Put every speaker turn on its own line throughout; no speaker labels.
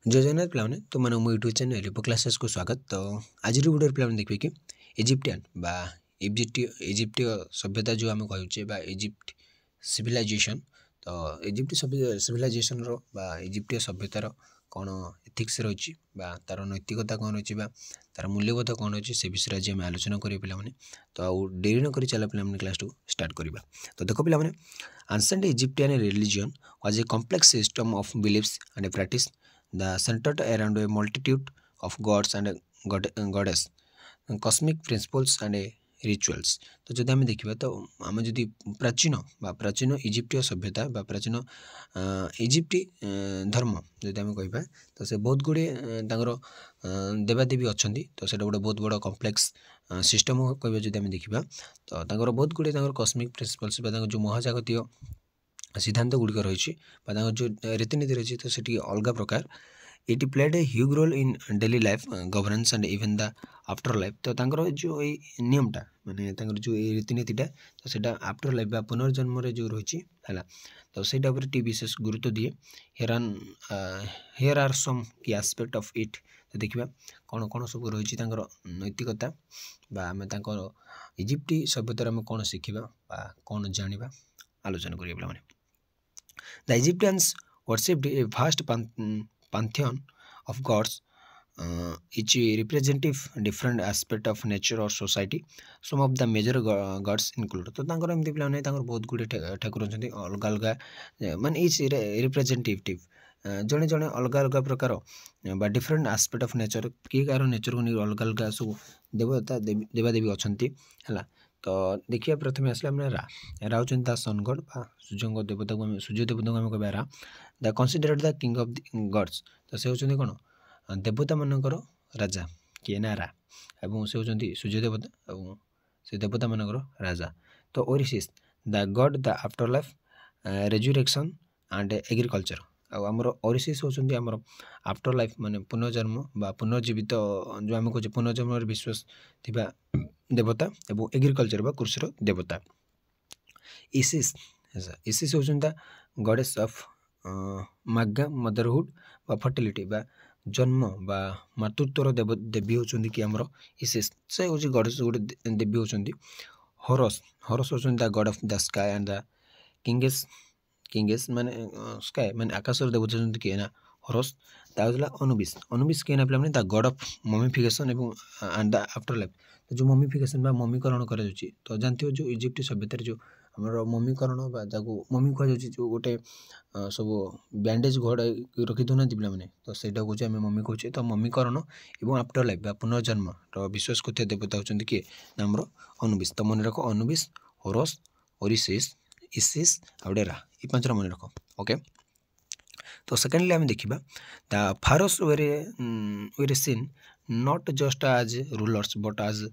जय जगन्नाथ पिलाने तो मैंने मो यूट्यूब चैनल रिपो क्लासेस को स्वागत। तो आज वीडियो पिलाने देखिए कि इजिप्टियन बा इजिप्ट सभ्यता जो आम कहूचे बा इजिप्ट सिविलाइजेशन। तो इजिप्ट सिविलाइजेशन रो बा इजिप्ट सभ्यतार कौन एथिक्स रही तार नैतिकता कौन रही तार मूल्यबोध कौन रही से विषय आज आम आलोचना करें पे। तो आउ डेरी नक चल पे क्लास टू स्टार्ट करवा। तो देख पे ancient Egyptian religion was a complex system of beliefs and practice that centered around a multitude of gods and goddess, cosmic principles and rituals। तो जब आम देखा तो आम जदि प्राचीन इजिप्टिय सभ्यता बा प्राचीन इजिप्टी धर्म जदि आम कह तो से बहुत गुड़े देवादेवी अच्छा। तो से गोटे बहुत बड़ कम्प्लेक्स सिस्टम कह जब आम देखा तो बहुत गुड़े कस्मिक प्रिंसिपल्स जो महाजागतिक सिद्धांत गुड़िक रही जो रीतिनीति रही तो से अलग प्रकार it played a huge role in daily life governance and even the after life. तो जो नियमटा माने जो रीतिनीतिटा तो से आफ्टर लाइफ बा पुनर्जन्म जो रही है तो सहीटा टी विशेष गुरुत्व दिए। हियर आर सम की एस्पेक्ट ऑफ इट। तो देखा कौन कौन सब रही नैतिकता आम इजिप्टी सभ्यतार आम कौन शिखा कौन जाना आलोचना करिए पे। The Egyptians worshipped a vast pantheon of gods, each representative different aspect of nature or society. Some of the major gods include तो एमती पे बहुत गुड़े ठाकुर अच्छा अलग अलग मान इच रिप्रेजेंटेटिव जड़े जड़े अलग अलग प्रकार बा डिफरेंट आस्पेक्ट ऑफ नेचर किए कार नेचर को नहीं अलग अलग सब देवता देवादेवी अच्छा है। तो देखिए प्रथम आसला रा होती द सन गॉड सूर्य देवता को सूर्य देवता को आम कह रा the considered the king of the gods. तो से होती कौन देवता मानकर राजा किए ना रा और से होती सूर्य देवता और से देवता मानकर राजा। तो Osiris the god the after life resurrection and agriculture आमर ओरिसिस होती आमर आफ्टर लाइफ माने पुनर्जन्म बा पुनर्जीवित जो आम कहे पुनर्जन्म विश्वास थिबा देवता एवं एग्रीकल्चर बा कृषि देवता। इसिस होती द गॉडेस ऑफ मागा मदरहुड बा फर्टिलिटी बा जन्म बा मातृत्वर देवी होती कि आमर इसिस से हूँ गॉडेस गोटे देवी होती। हॉरस होती the god of the sky and the kings माने स्काई माने आकाश देवता होती किए ना हॉरस। ताला अनुबिस किए ना पे the god of mummification and the after life. तो जो ममिफिकेशन बा ममीकरण कर तो जानते हो जो इजिप्ट सभ्यतार जो आमर ममीकरण ममी कह जो गोटे सब बैंडेज घोड़ा रखी दौना पे तो सहीटा कहे आम मम्मी कहे। तो ममीकरण और आफ्टर लाइफ पुनर्जन्म विश्वास करते देवता होती किए आमर अनुबिस। तो मन रख अनुबिस हॉरस ओरिसिस इसिस आउडेरा ये पांच मन रख ओके। तो सेकेंडली आम देखा the pharaohs were seen not just as rulers but as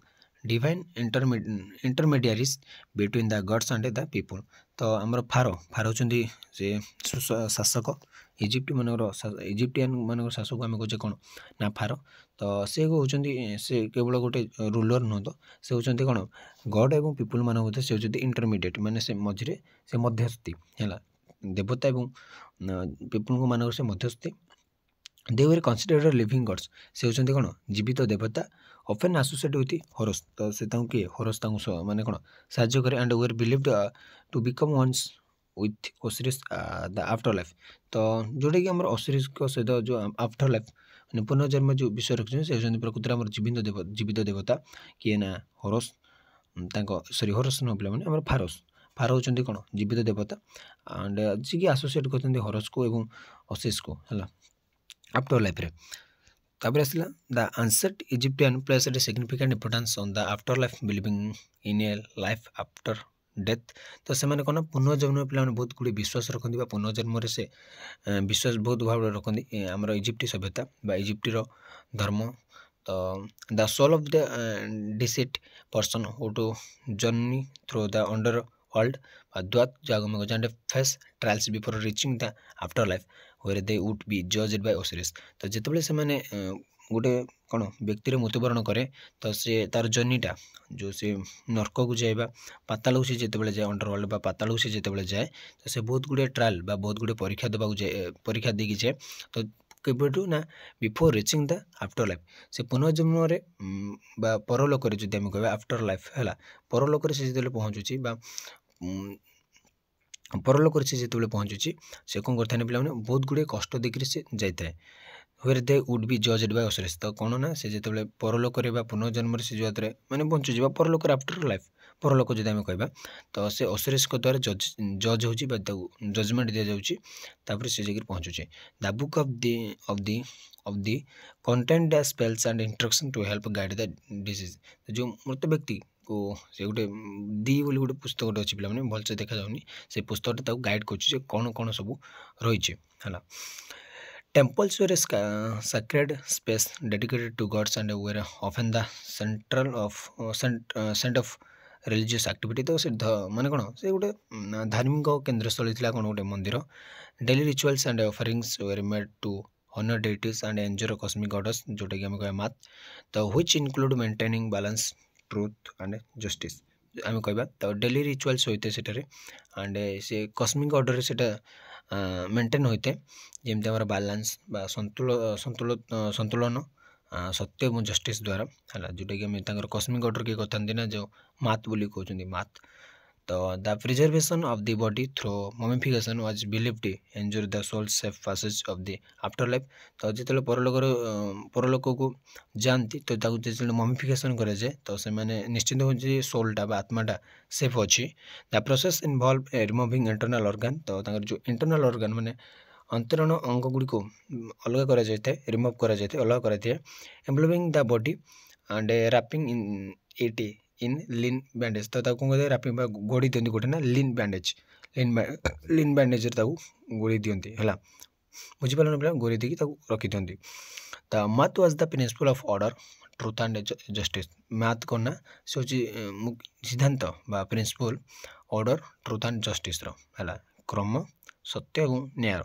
divine intermediaries between the gods and the people. तो आमर फारो होती से शासक इजिप्ट इजिप्टियन मान शासक आम कहे कौन ना फारो। तो से होती से केवल गोटे रूलर नुह तो से होती कौन गॉड एवं पीपल मान होते से होती इंटरमीडिएट माने से मझे से मध्यस्थी है देवता एवं पीपल को मान से मध्यस्थी। दे वर कनसीडर्ड लिविंग गॉड्स से होती कौन जीवित देवता ऑफन एसोसिएट विथ हॉरस। तो से किए हॉरस माने कौन साहाଯ୍य करे and were believed to become ones with Osiris the after life. तो जोटा कि आम ओसिरिस सहित जो आफ्टर लाइफ मैंने पुनर्जन्म जो विषय रखते से होती प्रकृति आम जीवित देवता किए ना हॉरस सॉरी हॉरस न पे आम फारो होती कौन जीवित देवता एंड जी आसोसिएट करते हॉरस को एवं ओसिस को है आफ्टर लाइफ रे। तापर आसला the ancient Egyptian placed significant importance on the after life believing in A life after death. तो से कौन पुनर्जन्म पे बहुत गुड़े विश्वास रखती पुनर्जन्म से विश्वास बहुत भाव रखती आमर इजिप्ट सभ्यता बा इजिप्टर धर्म। तो the soul of the deceased person who to journey through the underworld द्वात जो and face trials before reaching the after life where they would be judged by Osiris। तो जितेबाला से माने गोटे कौन व्यक्ति मृत्युवरण करे तो से तार जर्नीटा जो से नर्क को जाए पाताल को सी जिते जाए अंडरवर्ल्ड बा पाताल को सी जिते जाए तो से बहुत गुड़े ट्रायल बा बहुत गुड़े परीक्षा देवाक जाए परीक्षा देकी जाए। तो केबेठू ना before reaching the after life से पुनर्जन्म बा परलोक जदि आम कह आफ्टर लाइफ है परलोक से जो पहुँचुची परलोक से जो पहुँचुची से कौन करता पे बहुत गुड़े कष्ट देखिए से जाए where they would be judged by Osiris तो कौन ना से जो परलोक पुनर्जन्म से जो मैंने बंचुची परलोक आफ्टर लाइफ परलोक जब आम कह तो से ओसरिस द्वारा जज हो जजमेंट दि जाऊँगी से जाकर पहुँचुचे the book of the content the spells and instruction to help guide the deceased जो मृत व्यक्ति को से गोटे दी बोली गोटे पुस्तक गोटे अच्छी पे भलसे देखा जाऊनी से पुस्तकटा गाइड कर कौन कौन सब रही है Temples were a sacred space dedicated to gods and were often the central of center of religious activity तो से माने कौन से गोटे धार्मिक केन्द्रस्थली थी कौन गोटे मंदिर daily rituals and offerings were made to honor deities and enjoy cosmic goddess जोटा कि आम कह मात तो which include maintaining balance truth and justice आम कह तो डेली रिचुअल्स होते हैं एंड से कस्मिक ऑर्डर से मेंटेन होते हैं जमी आम बालांस संतुलन सत्य और जस्टिस द्वारा है जोटा कि आम कस्मिक ऑर्डर किए कहते ना जो मात बोली कहते मात तो the preservation of the body through mummification was believed ensure the soul safe passage of the after life तो जो परलोक को जाती तो जो ममिफिकेशन कराए तो से निश्चित हो सोलटा आत्माटा सेफ अच्छी the process involve removing internal organ तो जो इंटरनल ऑर्गन माने अंतरण अंग गुड़ी को अलग कराए रिमूव कराए अलग कराए employing the body and wrapping in it in linen bandage तो कौन कहते रैपिंग गोड़ी दिखती गोटे ना लीन बैंडेज लीन बैंडेज गोड़ी दिखती है बुझीपार पे गोड़ी दी रखी दिखती तो Maat was the principle of order truth and justice Maat कौन ना से हूँ सिद्धांत बा principle order truth and justice है क्रम सत्य और न्याय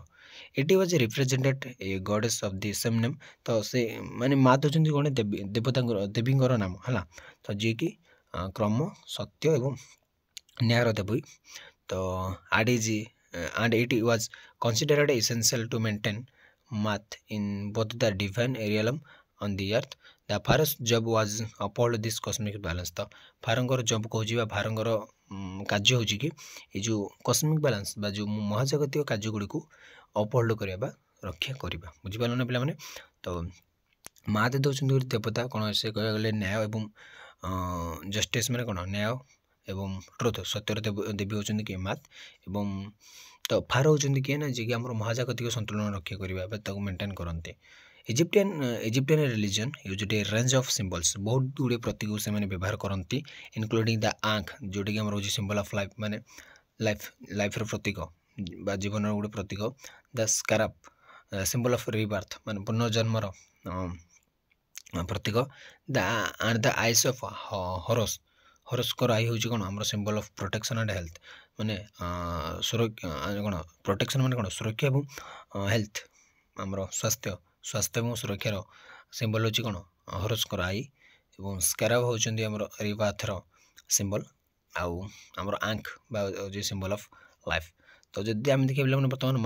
it was represented a goddess of the same name तो से माने मात होती कौन देवता देवींर नाम है तो जी कि क्रम सत्य एवं न्यायर देवी तो आडीजी and it was considered essential to maintain math in both the divine realm on the earth the pharaoh's job was uphold this cosmic balance तो फारंगर जब कहूँ फारंगर कार्य हो ये जो कस्मिक बैलेंस बा जो महाजगत कार्य गुड़ी को अपहोल्ड करवा रक्षा करवा बुझीपार ना पे तो माँ दे दौरान देवता कौन से कह गले न्याय एवं जस्टिस मैंने कौन न्याय एवं ट्रुथ सत्यर देवी होती किए मात एवं तो फारो होती किए ना जी आम महाजागतिक संतुलन रक्षा करवा मेंटेन करते Egyptian religion use A range of symbols बहुत गुड़े प्रतीक से व्यवहार करती इनक्लूडिंग द आंख जोटा कि रोज सिंबल ऑफ लाइफ माने लाइफ प्रतीक बा जीवन गोटे प्रतीक the scarab symbol of rebirth माने पुनर्जन्मर प्रतीक the and the eyes of Horus हॉरस्कर आई हूँ कौन आम symbol of protection and health माने कौन प्रोटेक्शन माने कौन सुरक्षा और हेल्थ आमर स्वास्थ्य और सुरक्षार सिंबल होची कौन हॉरस्कर आई और स्कारब होचंदी आमर रिबाथर सिंबल आउ आमर आंख बा जो सिंबल ऑफ लाइफ तो जदि आम देखिए पे बर्तमान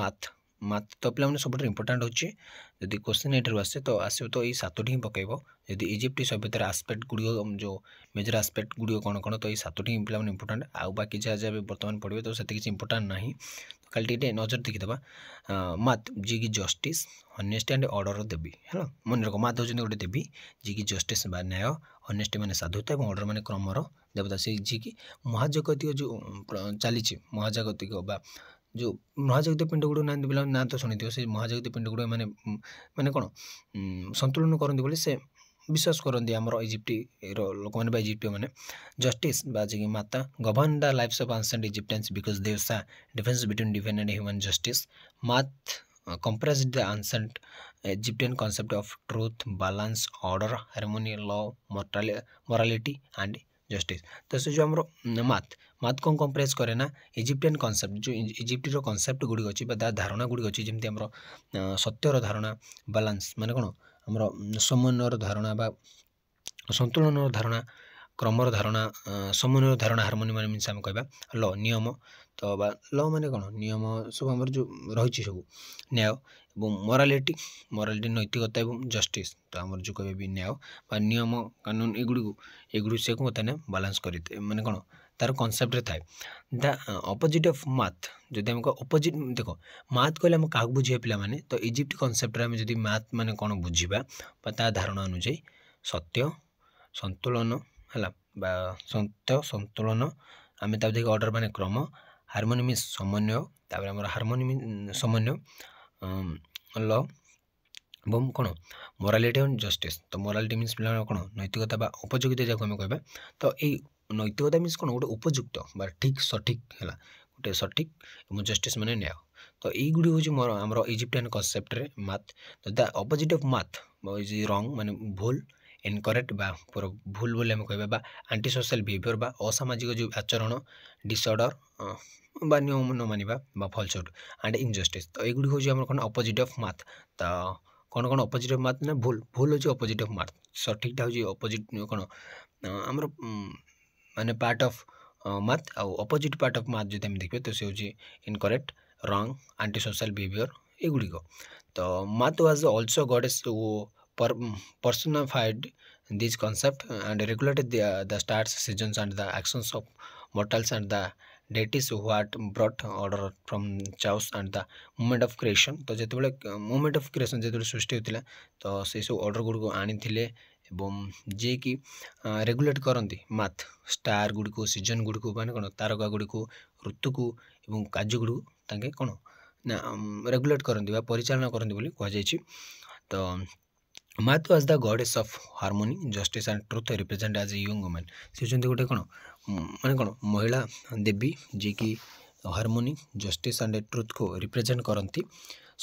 माथ तो पे सब इंपोर्टाट होती क्वेश्चन एटर आसे तो आसो तो ये सातोटी ही पकेब जदि इजिप्ट सभ्यतार आस्पेक्ट गुड़ जो मेजर आस्पेक्ट गुड़ कौन कौन तो ये सातोटी ही पे इंपोर्टाट आउ बाकी जहाँ जहाँ बर्तमान पढ़े तो से किसी इंपोर्टाट ना तो खाली टे नजर देखीदे माथ जी की जस्टिस हनेस्ट एंड ऑर्डर देवी है मन रख माथ होती गोटे देवी जी की जस्टिस बा न्याय हनेस्ट मैंने साधुता और ऑर्डर मैंने क्रमर देवता से जी की महाजागतिक जो चली महाजागतिक बा जो महाजागतिक पिंड गुड़ ना पे ना तो शुणी से महाजागतिक पिंड गुड़ मैंने मैंने कौन संतुलन करती बोले से विश्वास करती आम इजिप्ट लोक मैंने इजिप्ट मैंने जस्टिस बाजी माता govern the lifes of ancient Egyptians because they saw difference between divine and human justice Maat comprised the ancient Egyptian concept of truth, balance, order, harmony, law, morality and justice तो से जो आम माथ कौन comprise करे ना Egyptian concept जो इजिप्टर concept Gudi अच्छी धारणा गुड़ी अच्छी जमी आम सत्यर धारणा बालांस माने कौन आम समन्वयर धारणा बा संतुलन धारणा क्रमर धारणा समन्वय धारणा हार्मोनी माने मीन्स आम कहबा ल नियम तो बा ल माने कोन नियम सब हमर जो रहिछि सब न्याय एवं मोरालिटी नैतिकता एवं जस्टिस तो हमर जो कहबे भी न्याय बा नियम कानून एगुडी से को तने बैलेंस करते माने कोन तार कॉन्सेप्ट रे थाए द ऑपोजिट ऑफ मैथ जदि हमको ऑपोजिट देखो मैथ कहले हम काग बुझिए पिला माने तो इजिप्ट कॉन्सेप्ट रे हम जदि मैथ माने कोन बुझिबा बा ता धारणा अनुसार सत्य संतुलन हला बा सत्य संतुलन आमे ता देखि ऑर्डर माने क्रम हार्मोनी मीन्स समन्वय तापर हमर हार्मोनी मीन समन्वय ल बम कोन मोरालिटी एंड जस्टिस तो मोरालिटी मीन्स पिला कोन नैतिकता बा उपयोगिता जाको हम कहबा तो ए नैतिकता मीन्स कोन गोटे उपयुक्त बा ठीक सठिक हला गोटे सठिक एवं जस्टिस माने न्याय तो एई गुडी होची मोर हमर इजिप्टियन कॉन्सेप्ट रे मैथ तो the opposite of Maat is wrong माने भूल इनकरेक्ट बा पूरा भूल बोले हम कहबा बा एंटी सोशल बिहेवियर बा असामाजिक जो आचरण डिसऑर्डर बा नियम न मानिबा बा फॉल्सहुड एंड इनजस्टिस तो एई गुडी होची हमर कोन ऑपोजिट ऑफ मैथ तो कौन कौन ऑपोजिट ऑफ मैथ ना भूल भूल होची ऑपोजिट ऑफ मैथ सठिक टा होची ऑपोजिट कौन हमर माने पार्ट ऑफ मैथ आ ऑपोजिट पार्ट ऑफ मैथ जदि हम देखबे तो से होची incorrect wrong anti social behaviour ए गुडी को तो Maat was also goddess personified these concept and regulated the stars seasons and the actions of mortals and the deities what brought order from chaos and the moment of creation तो जेते बेले moment of creation जेते सृष्टि होतिला तो से सब order good को आनी थिले एवं जे कि रेगुलेट करंती मैथ स्टार गुड को सीजन गुड को माने कोन तारका गुड को ऋतु को एवं कार्य गुड को तांके कोन ना रेगुलेट करंती बा परिचालन करंती बोली कह जायछि तो Maat was the goddess of harmony justice and truth represent as a young woman से जंती गोटे कोन माने कोन महिला देवी जे कि हार्मोनी जस्टिस एंड ट्रुथ को रिप्रेजेंट करंती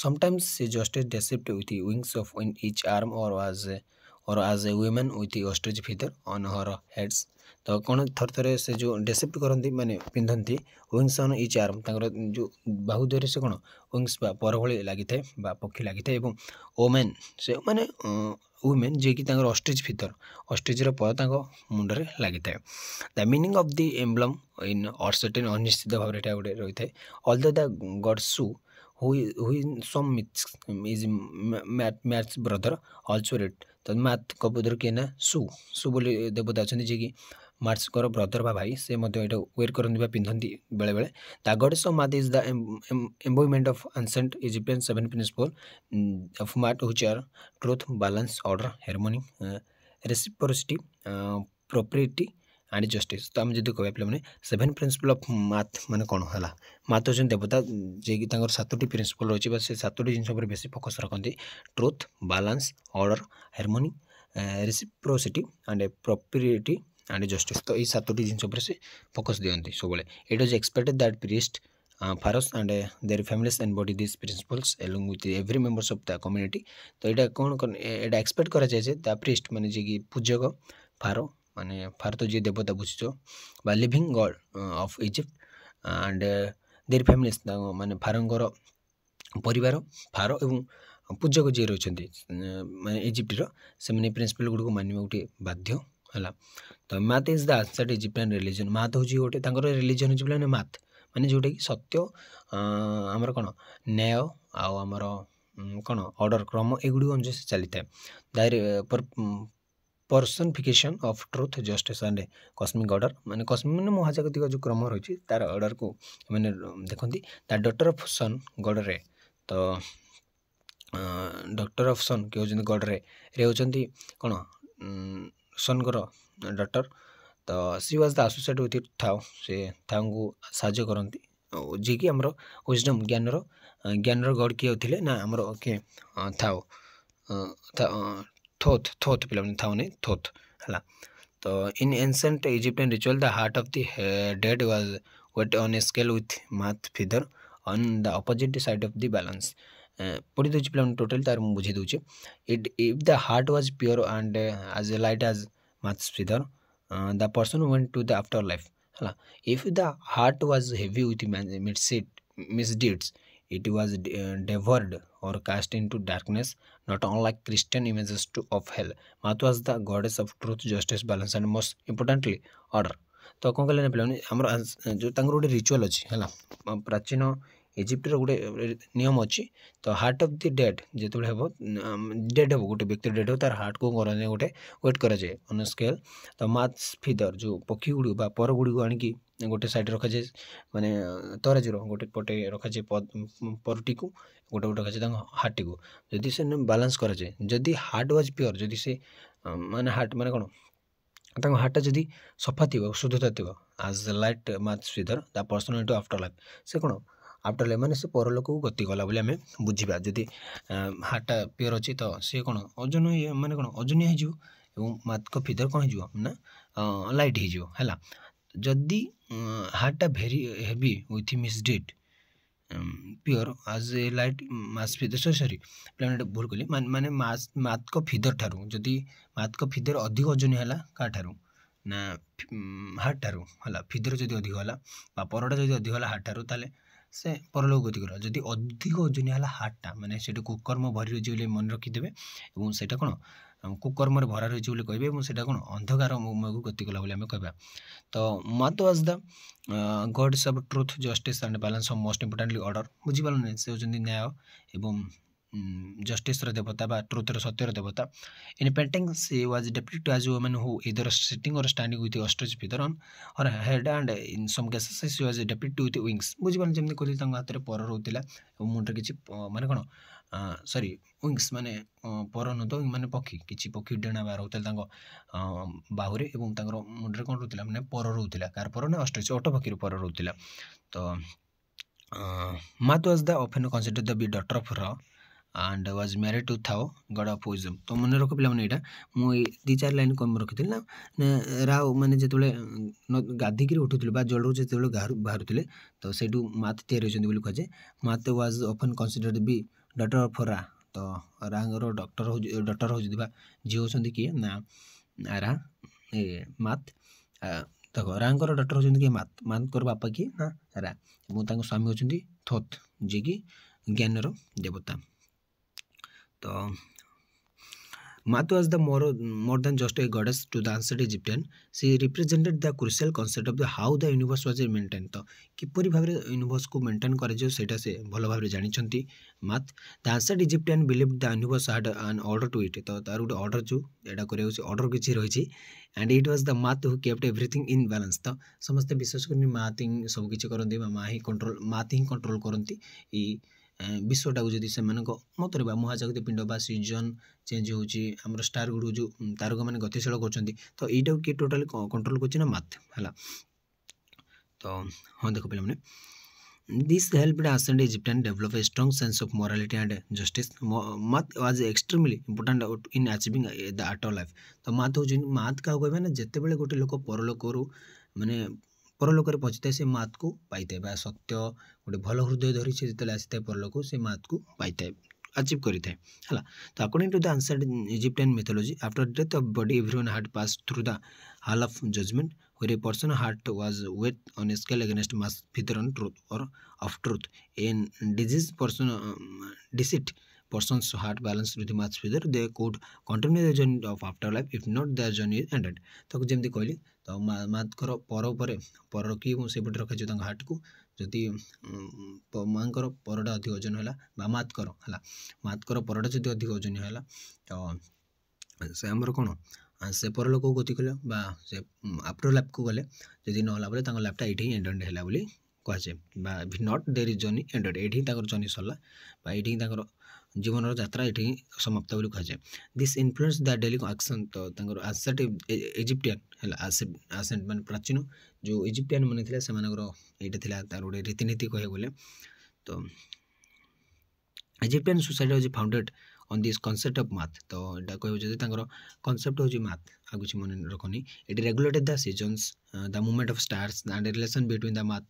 समटाइम्स से justice depicted with wings of in each arm और as a woman with ostrich feather on her heads तो कौन थर थरे से जो डेसिप्ट करंती माने पिंधंती विंग्स ऑन ईच आर्म तांकर जो बाहु देरे से कोन विंग्स बा पर भली लागि थाए बा पक्षी लागि थाए एवं ओमेन से माने वुमेन जे कि तांकर ऑस्ट्रिच रो पर तांको मुंड रे लागि थाए the meaning of the emblem in और सर्टेन अनिश्चित भाव रे गोटे रही थाए ऑल्दो द गॉड सू who in some myths is Math's brother also read तो मैथ कबूतर के ना सु बोली देवता अच्छा जे कि मार्च कर ब्रदर बा भाई से मध्य एटा वेयर करंती बा पिंधंती बेले बेले the goddess of Maat is the embodiment of ancient Egyptian 7 principle of Maat which are truth balance order harmony reciprocity propriety and justice तो आम जदि कहबा पे माने 7 प्रिंसिपल ऑफ मैथ माने कोन हला मैथ होचन देवता जे कि तांकर 7टी प्रिंसिपल रहिछि बा से 7टी जिंस पर बेसी फोकस रखंती truth balance order harmony reciprocity and propriety and justice तो ई 7टी जिंस पर से फोकस दियंती सबले it is expected that priest pharaohs and their families embody these principles along with every members of the community तो एटा कोन एटा एक्सपेक्ट करा जाय जे द प्रीस्ट माने जे कि पूजक फारो माने फारो तो जे देवता बुझिछो बा living God of Egypt and their families माने फारोंगर परिवार फारो एवं पूजक जे रहछन्ती माने इजिप्ट रो से माने प्रिंसिपल गुड को मानिबा उठी बाध्य हला तो Maat is the answer Egyptian religion Maat होजी उठी तांकर रिलीजन होजी माने मैथ माने जोटे कि सत्य आमर कोन न्याय आ आमर कोन ऑर्डर क्रम एगुडी अनुसार से चली थाए दायर personification of truth justice and cosmic order माने कॉस्मिक माने महाजागतिक जो क्रम रही तार ऑर्डर को माने देखंती the daughter of sun god Ra तो डॉक्टर ऑफ सन के होजन गॉड रे होचंती कोन सन कर डॉटर तो she was the associate with Thoth से थाउ को साहाଯ୍य करंती जे कि हमरो विजडम ज्ञानर गॉड किए होथिले ना हमरो के थाउ थोथ पिला थाउ नै थोथ हला तो in ancient Egyptian ritual the heart of the dead was weighed on a scale with Maat feather on the opposite side of the balance पढ़ी दउछि पिला टोटल तार मु बुझी दउछि it if the heart was pure and as light as Maat feather the person went to the afterlife hala if the heart was heavy with misdeeds it was devoured or cast into darkness, not unlike Christian images of hell. Math was the goddess of truth, justice, balance, and most importantly order. तो कौन कहले पिलाने आमर जो तांगर गोटे ritual अच्छी है प्राचीन इजिप्टर गोटे नियम अच्छी तो हार्ट ऑफ द डेड जो हम डेड हम गोटे व्यक्ति डेड हो तार हार्ट को गोटे वेट कराए ऑन स्केल तो माथ फिदर जो पक्षी गुड़ी पर गुड़ी को आणिकी गोटे साइड रखा जाए माने तराजूर गोटे पटे रखा जाए परटी को गोटे गोटे रखा जाए हार्टी को जदि से बालांस कराए जदि हार्ट वाज प्योर जदि से माने हार्ट माने कौन तांको हार्टा जदि सफा थी शुद्धता थी आज light math feather the person into after life से कौन आफ्टर लाइफ माने से परलोक को गति कला बोली आम बुझा जदि हार्टा प्योर अच्छी तो सी कौन ओजन माने कौन ओजनिया हो माथ को फिदर कौन हो ना लाइट हो जदि हार्टा भेरी हेवी विथ मिसडेड प्योर आज ए लाइट मास फिदर सॉरी प्लानेट भूल कली माने माथ को फिदर ठारू जदि माथ को फिदर अधिक ओजन है क्या ठारू ना हार्ट ठारू है फिदर जदि अधिक है परटा जदि अधिक है हार्ट ठारू ताले से परलोक गति कर जदि अधिक ओजन है हार्टा माने से कुकर्म भरी रही मन रखिदे और से कौन कुकर्म भरा रही कहे से कौन अंधकार को गति कला आम कह तो Maat was the gods of truth justice and balance of most importantly order बुझीपारे से होती न्याय एवं जस्टिस देवता बा ट्रुथ सत्यर देवता in painting she was depicted as woman who either sitting or standing with ostrich feather on her head and in some cases she was depicted with wings बुझीपारे जमी कहते हाथ में पर रोला मुंडे किसी माने कौन सॉरी विंग्स माने पर नु तो माने पक्षी किसी पक्षी डेणा बा रोला बाहुरे और मुंडे कौन रोला माने पर रोला कार पर ना ऑस्ट्रिच ओट पक्षी पर रोला तो Maat was the often considered the be daughter of Ra and was married to Thoth god of wisdom तो मन रख पे यहाँ मुझे 2-4 लाइन कम रखी ना राव मैंने जो गाधिक उठुले जलू जो बाहर तो से माथ तैयारी कहुए Maat was often considered be daughter of Ra तो रांगर डॉटर हो झी होती किए ना रा ए माथ देख रांगर डॉटर होती किए माथ माथर बापा किए ना रा और स्वामी होती थोथ जी कि ज्ञानर देवता तो Math was the more than just a goddess to the ancient Egyptian. She represented the crucial concept of the how the universe was maintained. तो किपरि भाव यूनिवर्स को मेंटेन कराए सेटा से भल भाव जानते माथ the ancient Egyptian believed the universe had an order to it. तो तार गोटे ऑर्डर जो एटा करे ऑर्डर किसी रही and it was the math who kept everything in balance. तो समस्त विश्वास करनी माथ ही सब किसी करती माँ ही कंट्रोल माथ ही कंट्रोल करती विश्वटा को जदि से मतरे महाजागतिक पिंड बा सीजन चेंज होमर स्टार गुड़ जो तारक मैंने गतिशील कर तो यहीटा किए टोटाली कंट्रोल कर माथ है तो हाँ देख पे This helped ancient Egyptian develop a strong sense of morality and justice. Math was extremely important in achieving the art of life. तो माथ क्या कहबे ना जिते बड़े गोटे लोक परलोक माने परलोक पहुँची से माथ को पाई था सत्य गोटे भल हृदय धरी से जो आसी था परलोक से माथ को पाई था अचीव करें है तो according to the ancient Egyptian mythology after death of body everyone had passed through the hall of judgment where a person's heart was weighed on a scale against mass feather on truth or of truth in deceased person's heart balanced with the mass feather they could continue the journey of afterlife if not their journey is ended तो जमी कहली तो माथ कर पर कि सेपटे रखा heart को जदि माँ परटा अधिक ओजन है माथकर परटा जब अधिक ओजन है तो से आमर कौन से परलोक को गति कले से आफ्टर लाइफ को गले जदि ना बोले लाइफटा ये एंडेड है बोली कहुए not there is journey ended ये जर्नी सरला ये जीवन यात्रा ये समाप्त बोली कहुए this influence the daily action to ancient Egyptian है एंशिएंट माने प्राचीन जो इजिप्टियन मैंने थे से ये तार गोटे रीतिनीति कहे बोले तो Egyptian society was founded on this concept of Maat तो यहाँ कह कॉन्सेप्ट हूँ माथ आ कुछ मन रखनी it regulated the seasons the movement of stars and relation between the math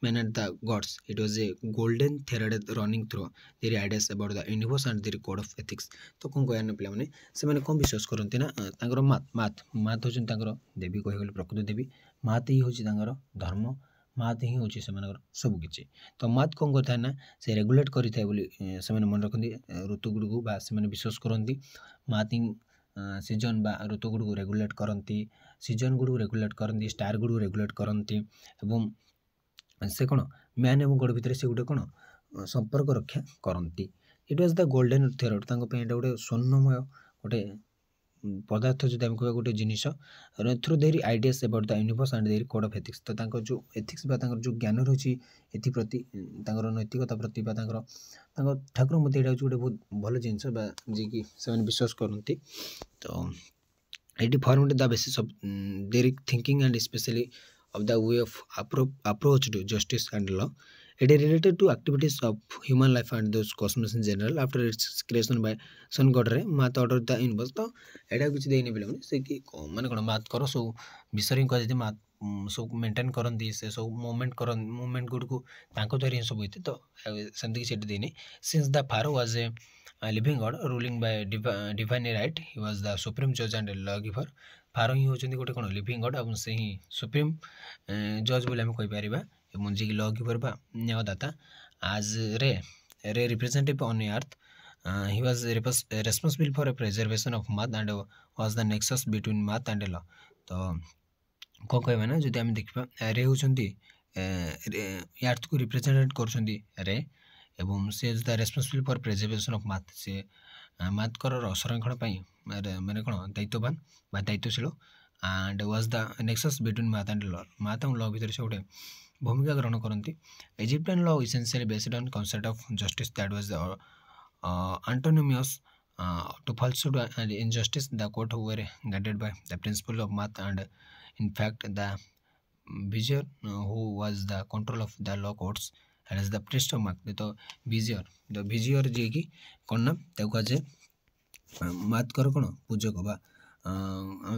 man and the gods it was a golden thread running through their ideas about the universe and their code of ethics तो कौन कहना पे से कौन विश्वास करते ना माथ माथ माथ हूँ देवी कह प्रकृति देवी माथ ही हूँ धर्म ମାତ୍ ହିଁ ହେଉଛି ସେମାନଙ୍କର ସବୁକିଛି। ତ ମାତ୍ କ'ଣ କରିଥାଏ ନା ସେ ରେଗୁଲେଟ୍ କରିଥାଏ ବୋଲି ସେମାନେ ମନେ ରଖନ୍ତି ଋତୁଗୁଡ଼ିକୁ ବା ସେମାନେ ବିଶ୍ୱାସ କରନ୍ତି ମାତ୍ ହିଁ ସିଜନ୍ ବା ଋତୁଗୁଡ଼ିକୁ ରେଗୁଲେଟ୍ କରନ୍ତି, ସିଜନ୍ଗୁଡ଼ିକୁ ରେଗୁଲେଟ୍ କରନ୍ତି, ଷ୍ଟାର୍ଗୁଡ଼ିକୁ ରେଗୁଲେଟ୍ କରନ୍ତି ଏବଂ ସେ କ'ଣ ମ୍ୟାନ୍ ଏବଂ ଗଡ଼ ଭିତରେ ସେ ଗୋଟେ କ'ଣ ସମ୍ପର୍କ ରକ୍ଷା କରନ୍ତି। It was the golden thread ତାଙ୍କ ପାଇଁ ଏଇଟା ଗୋଟେ ସ୍ୱର୍ଣ୍ଣମୟ ଗୋଟେ ପଦାର୍ଥ ଯଦି ଆମେ କହିବା ଗୋଟେ ଜିନିଷ through their ideas about the universe and their code of ethics. ତ ତାଙ୍କ ଯେଉଁ ଏଥିକ୍ସ ବା ତାଙ୍କର ଯେଉଁ ଜ୍ଞାନ ରହିଛି ଏଥିପ୍ରତି ତାଙ୍କର ନୈତିକତା ପ୍ରତି ବା ତାଙ୍କ ଠାକୁର ମଧ୍ୟ ଏଇଟା ହେଉଛି ଗୋଟେ ବହୁତ ଭଲ ଜିନିଷ ବା ଯିଏକି ସେମାନେ ବିଶ୍ୱାସ କରନ୍ତି। ତ ଏଇଠି formed the basis of there thinking and specially of the way of approach to justice and law. It is related to activities of human life and those cosmos in general after its creation by sun god रे मात order the universe। तो एटा कुछ देने बिले से कि माने कोन मात करो सो विषय को जदी मात सब मेंटेन करंदी से सब मूवमेंट गुड को तांको धरि सब होते। तो सेमति कि सेट देनी since the pharaoh was a living god ruling by divine right, he was the supreme judge and lawgiver। Pharaoh ही होचंदी गोटे कोन लिविंग गॉड और से ही सुप्रीम जज बोले हम कहि परिबा एवं जे लॉ गिवर बा न्यायदाता आज रे representative on earth. He was responsible for preservation of math and was the nexus between Maat and law. तो को कहबा ना जदि हम देखबा रे होचंदी अर्थ को रिप्रेजेंट करचंदी रे एवं से is the responsible for preservation of Maat. से मैथ कर संरक्षण पाई माने कोन दायित्ववान बा दायित्वशील and was the nexus between Maat and law. Maat और लॉ भीतर से गोटे भूमिका ग्रहण करती। Egyptian law essentially based on concept of justice that was antonymous to falsehood and injustice। The court were guided by the principle of math and in fact the vizier who was the control of the law courts and as the priest of math। तो vizier जे कि कोन ना ताको कहे मात कर कोन पूजक बा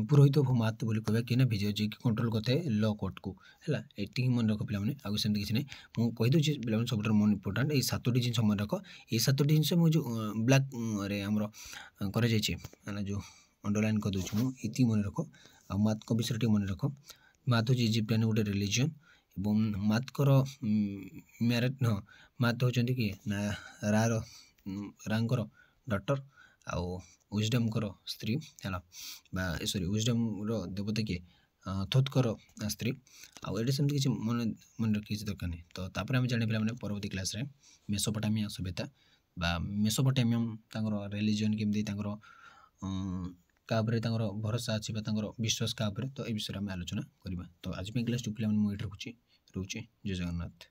पुरोहित of मात बोली कहबा कि ना विजय जे कि कंट्रोल करते लॉ कोर्ट को हैला। एटी मन रख पिला माने आगु सेमति किछ नै मु कहि दउ छी पिला माने सबटर मोर इंपोर्टेंट ए सातोटी जिंस मन रख। ए सातोटी जिंस मु जो ब्लैक रे हमरो करे जाय छी माने जो अंडरलाइन कर दउ छी मु इति मन रख। आ मात को विषय मन रख। मात हो इजिप्टियन गोटे रिलीजन एवं मात कर मैरिड न मात होचंदी कि ना रांकर डॉटर आउ विजडम कर स्त्री हैला बा सॉरी विजडम रो देवता के थोत कर स्त्री आउ एडी सेमति किछ मन रखि दरकार नै। तो तापर हम जानि पिला माने परवर्ती क्लास रे मेसोपोटामिया सभ्यता बा मेसोपोटामियम तांगर रिलीजन केमदी तांगर काबरे तांगर भरोसा अछि बा तांगर विश्वास काबरे। तो ए विषय में आलोचना करिबा। तो आज पे क्लास टू पिला माने मु एठ रखुची जय जगन्नाथ।